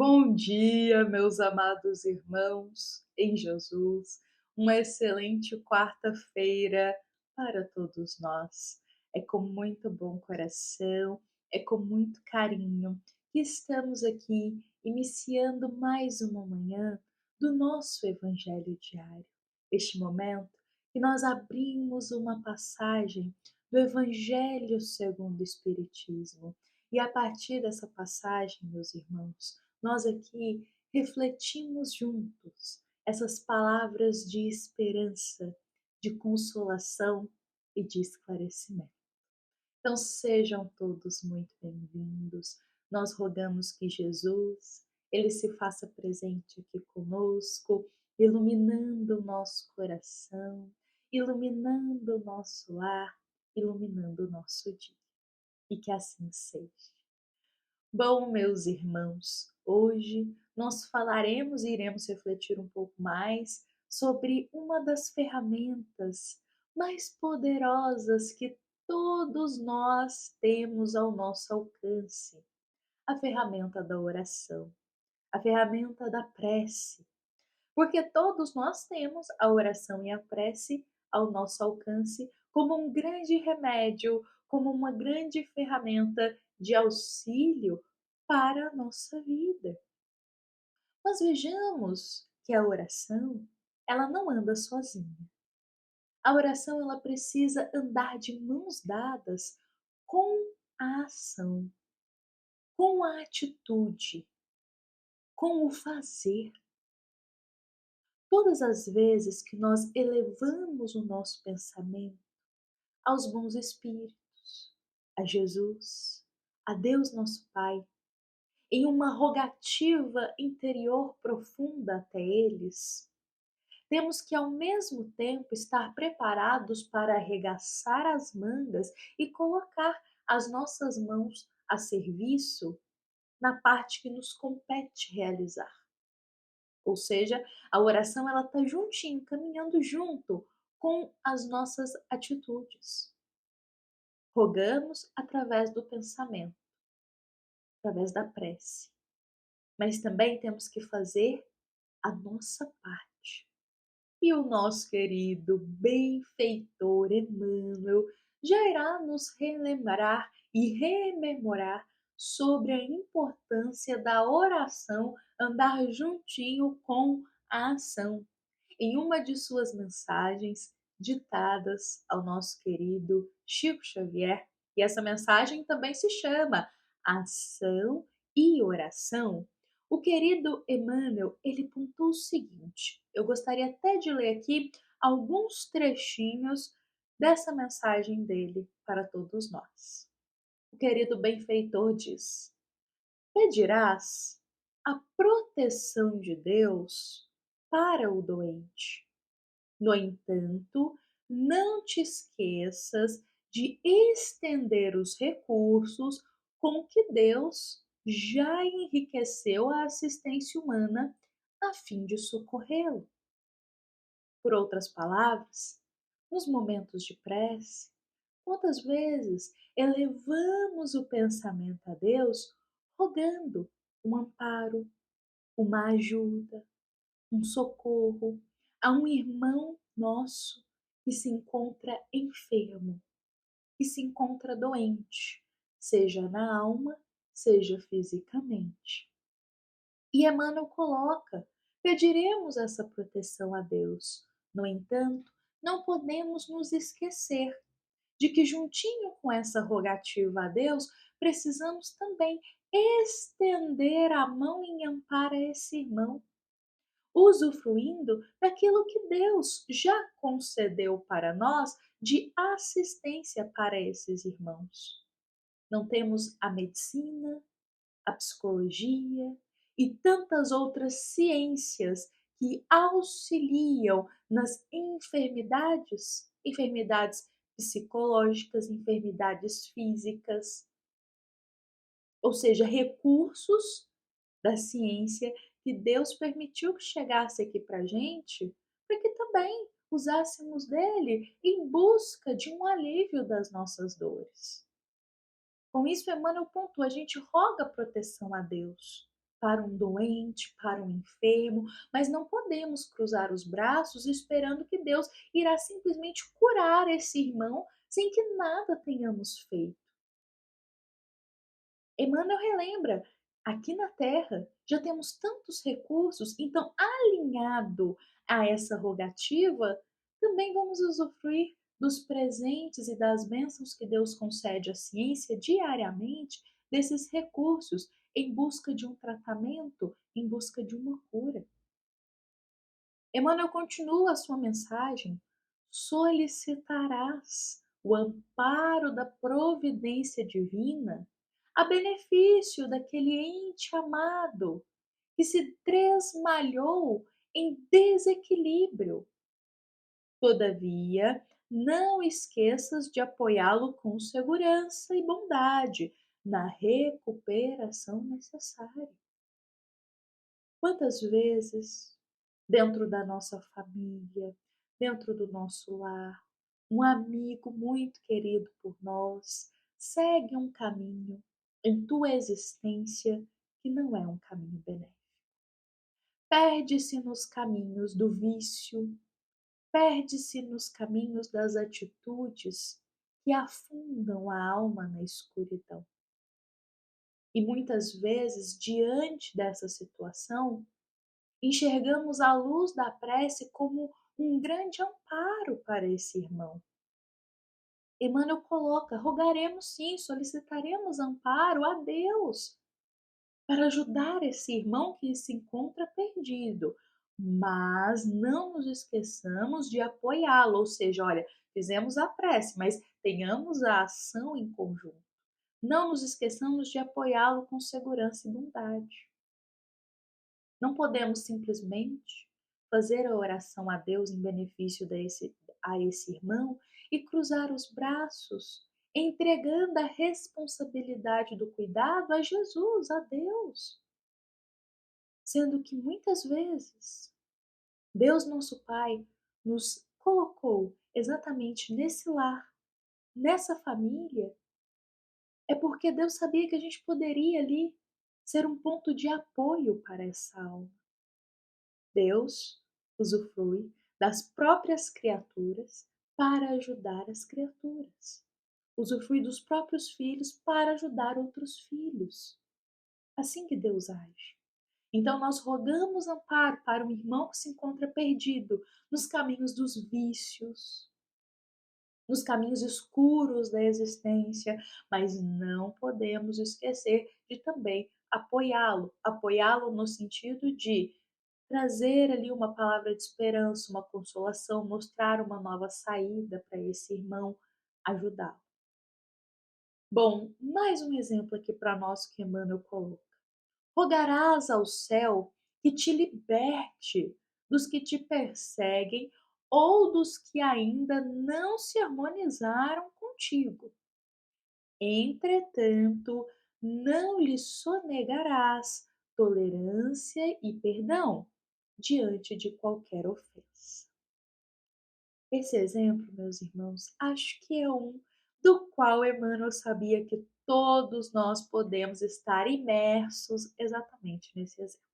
Bom dia, meus amados irmãos em Jesus. Uma excelente quarta-feira para todos nós. É com muito bom coração, é com muito carinho que estamos aqui iniciando mais uma manhã do nosso Evangelho diário. Este momento que nós abrimos uma passagem do Evangelho segundo o Espiritismo. E a partir dessa passagem, meus irmãos, nós aqui refletimos juntos essas palavras de esperança, de consolação e de esclarecimento. Então sejam todos muito bem-vindos. Nós rogamos que Jesus, ele se faça presente aqui conosco, iluminando o nosso coração, iluminando o nosso lar, iluminando o nosso dia. E que assim seja. Bom, meus irmãos, hoje nós falaremos e iremos refletir um pouco mais sobre uma das ferramentas mais poderosas que todos nós temos ao nosso alcance, a ferramenta da oração, a ferramenta da prece, porque todos nós temos a oração e a prece ao nosso alcance como um grande remédio, como uma grande ferramenta de auxílio para a nossa vida. Mas vejamos que a oração, ela não anda sozinha. A oração ela precisa andar de mãos dadas com a ação, com a atitude, com o fazer. Todas as vezes que nós elevamos o nosso pensamento aos bons espíritos, a Jesus, a Deus nosso Pai, em uma rogativa interior profunda até eles, temos que ao mesmo tempo estar preparados para arregaçar as mangas e colocar as nossas mãos a serviço na parte que nos compete realizar. Ou seja, a oração ela está juntinho, caminhando junto com as nossas atitudes. Rogamos através do pensamento, através da prece, mas também temos que fazer a nossa parte. E o nosso querido benfeitor Emmanuel já irá nos relembrar e rememorar sobre a importância da oração andar juntinho com a ação, em uma de suas mensagens ditadas ao nosso querido Chico Xavier. E essa mensagem também se chama Ação e Oração. O querido Emmanuel, ele pontuou o seguinte, eu gostaria até de ler aqui alguns trechinhos dessa mensagem dele para todos nós. O querido benfeitor diz: pedirás a proteção de Deus para o doente. No entanto, não te esqueças de estender os recursos com que Deus já enriqueceu a assistência humana a fim de socorrê-lo. Por outras palavras, nos momentos de prece, quantas vezes elevamos o pensamento a Deus rogando um amparo, uma ajuda, um socorro a um irmão nosso que se encontra enfermo, que se encontra doente, seja na alma, seja fisicamente. E Emmanuel coloca: pediremos essa proteção a Deus. No entanto, não podemos nos esquecer de que, juntinho com essa rogativa a Deus, precisamos também estender a mão em amparo a esse irmão, usufruindo daquilo que Deus já concedeu para nós de assistência para esses irmãos. Não temos a medicina, a psicologia e tantas outras ciências que auxiliam nas enfermidades psicológicas, enfermidades físicas, ou seja, recursos da ciência que Deus permitiu que chegasse aqui para a gente, para que também usássemos dele em busca de um alívio das nossas dores. Com isso, Emmanuel pontua, a gente roga proteção a Deus. para um doente, para um enfermo, mas não podemos cruzar os braços esperando que Deus irá simplesmente curar esse irmão sem que nada tenhamos feito. Emmanuel relembra: aqui na Terra já temos tantos recursos, então, alinhado a essa rogativa, também vamos usufruir dos presentes e das bênçãos que Deus concede à ciência diariamente, desses recursos, em busca de um tratamento, em busca de uma cura. Emmanuel continua a sua mensagem: solicitarás o amparo da providência divina a benefício daquele ente amado que se tresmalhou em desequilíbrio. Todavia, não esqueças de apoiá-lo com segurança e bondade na recuperação necessária. Quantas vezes, dentro da nossa família, dentro do nosso lar, um amigo muito querido por nós segue um caminho em tua existência que não é um caminho benéfico. Perde-se nos caminhos do vício, perde-se nos caminhos das atitudes que afundam a alma na escuridão. E muitas vezes, diante dessa situação, enxergamos a luz da prece como um grande amparo para esse irmão. Emmanuel coloca: rogaremos sim, solicitaremos amparo a Deus para ajudar esse irmão que se encontra perdido, mas não nos esqueçamos de apoiá-lo, ou seja, olha, fizemos a prece, mas tenhamos a ação em conjunto. Não nos esqueçamos de apoiá-lo com segurança e bondade. Não podemos simplesmente fazer a oração a Deus em benefício a esse irmão e cruzar os braços, entregando a responsabilidade do cuidado a Jesus, a Deus. Sendo que muitas vezes Deus, nosso Pai, nos colocou exatamente nesse lar, nessa família, é porque Deus sabia que a gente poderia ali ser um ponto de apoio para essa alma. Deus usufrui das próprias criaturas para ajudar as criaturas. Usufrui dos próprios filhos para ajudar outros filhos. Assim que Deus age. Então nós rogamos amparo para um irmão que se encontra perdido nos caminhos dos vícios, nos caminhos escuros da existência, mas não podemos esquecer de também apoiá-lo no sentido de trazer ali uma palavra de esperança, uma consolação, mostrar uma nova saída para esse irmão, ajudá-lo. Bom, mais um exemplo aqui para nós que Emmanuel coloca. Rogarás ao céu que te liberte dos que te perseguem ou dos que ainda não se harmonizaram contigo. Entretanto, não lhes sonegarás tolerância e perdão diante de qualquer ofensa. Esse exemplo, meus irmãos, acho que é um do qual Emmanuel sabia que todos nós podemos estar imersos exatamente nesse exemplo.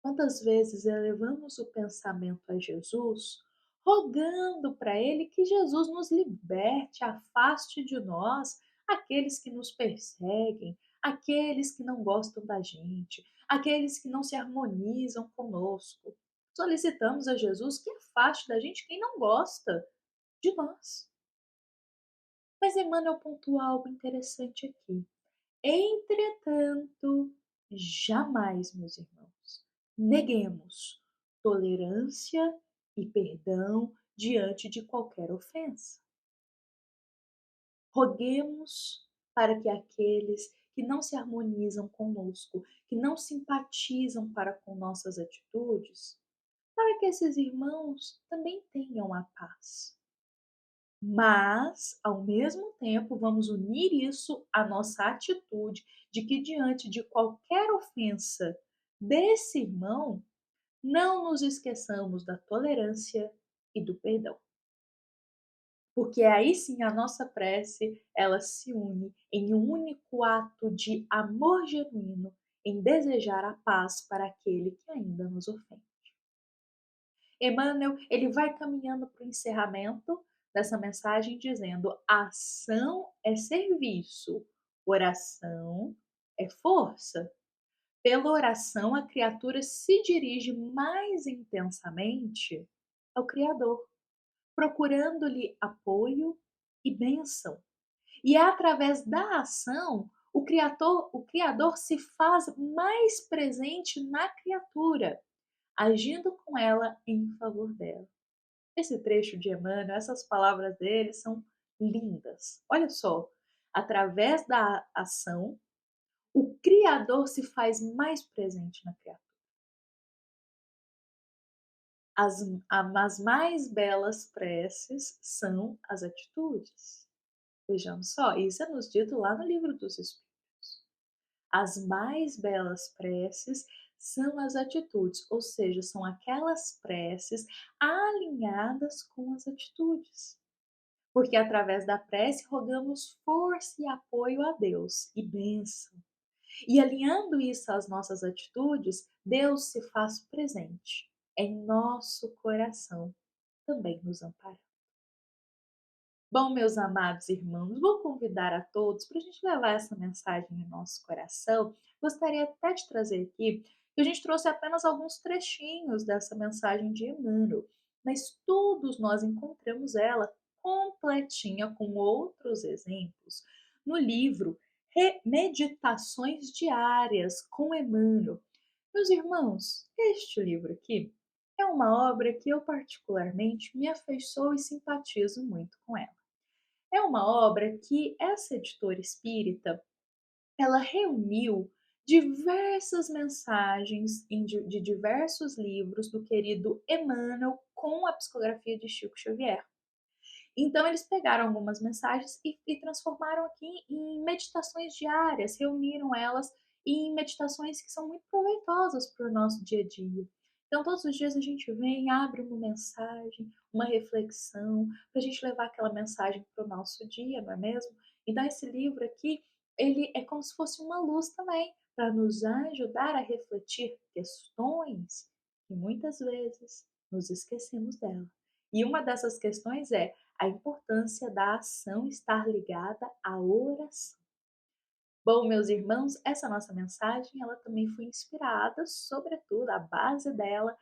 Quantas vezes elevamos o pensamento a Jesus, rogando para Ele que Jesus nos liberte, afaste de nós aqueles que nos perseguem, aqueles que não gostam da gente, aqueles que não se harmonizam conosco. Solicitamos a Jesus que afaste da gente quem não gosta de nós. Mas Emmanuel pontua algo interessante aqui. Entretanto, jamais, meus irmãos, neguemos tolerância e perdão diante de qualquer ofensa. Roguemos para que aqueles que não se harmonizam conosco, que não simpatizam para com nossas atitudes, para que esses irmãos também tenham a paz. Mas, ao mesmo tempo, vamos unir isso à nossa atitude de que, diante de qualquer ofensa desse irmão, não nos esqueçamos da tolerância e do perdão. Porque aí sim a nossa prece, ela se une em um único ato de amor genuíno em desejar a paz para aquele que ainda nos ofende. Emmanuel, ele vai caminhando para o encerramento dessa mensagem dizendo: ação é serviço, oração é força. Pela oração, a criatura se dirige mais intensamente ao Criador, procurando-lhe apoio e bênção. E é através da ação o Criador se faz mais presente na criatura, agindo com ela em favor dela. Esse trecho de Emmanuel, essas palavras dele são lindas. Olha só, através da ação, o Criador se faz mais presente na criatura. As mais belas preces são as atitudes. Vejamos só, isso é nos dito lá no Livro dos Espíritos. As mais belas preces são as atitudes, ou seja, são aquelas preces alinhadas com as atitudes. Porque através da prece rogamos força e apoio a Deus e bênção. E alinhando isso às nossas atitudes, Deus se faz presente em nosso coração, também nos amparando. Bom, meus amados irmãos, vou convidar a todos para a gente levar essa mensagem em nosso coração. Gostaria até de trazer aqui que a gente trouxe apenas alguns trechinhos dessa mensagem de Emmanuel, mas todos nós encontramos ela completinha com outros exemplos no livro Meditações Diárias com Emmanuel. Meus irmãos, este livro aqui é uma obra que eu particularmente me afeiçoo e simpatizo muito com ela. É uma obra que essa editora espírita, ela reuniu diversas mensagens de diversos livros do querido Emmanuel com a psicografia de Chico Xavier. Então eles pegaram algumas mensagens e transformaram aqui em meditações diárias, reuniram elas em meditações que são muito proveitosas para o nosso dia a dia. Então todos os dias a gente vem, abre uma mensagem, uma reflexão, para a gente levar aquela mensagem para o nosso dia, não é mesmo? Então esse livro aqui, ele é como se fosse uma luz também, para nos ajudar a refletir questões que muitas vezes nos esquecemos dela. E uma dessas questões é a importância da ação estar ligada à oração. Bom, meus irmãos, essa nossa mensagem, ela também foi inspirada, sobretudo, a base dela,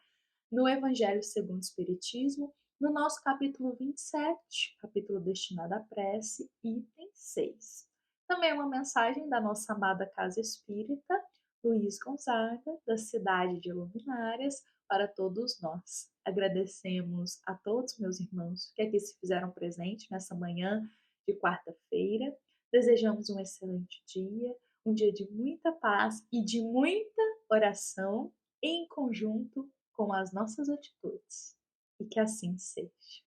no Evangelho segundo o Espiritismo, no nosso capítulo 27, capítulo destinado à prece, item 6. Também é uma mensagem da nossa amada Casa Espírita, Luiz Gonzaga, da cidade de Luminárias, para todos nós. Agradecemos a todos meus irmãos que aqui se fizeram presente nessa manhã de quarta-feira. Desejamos um excelente dia, um dia de muita paz e de muita oração em conjunto com as nossas atitudes. E que assim seja.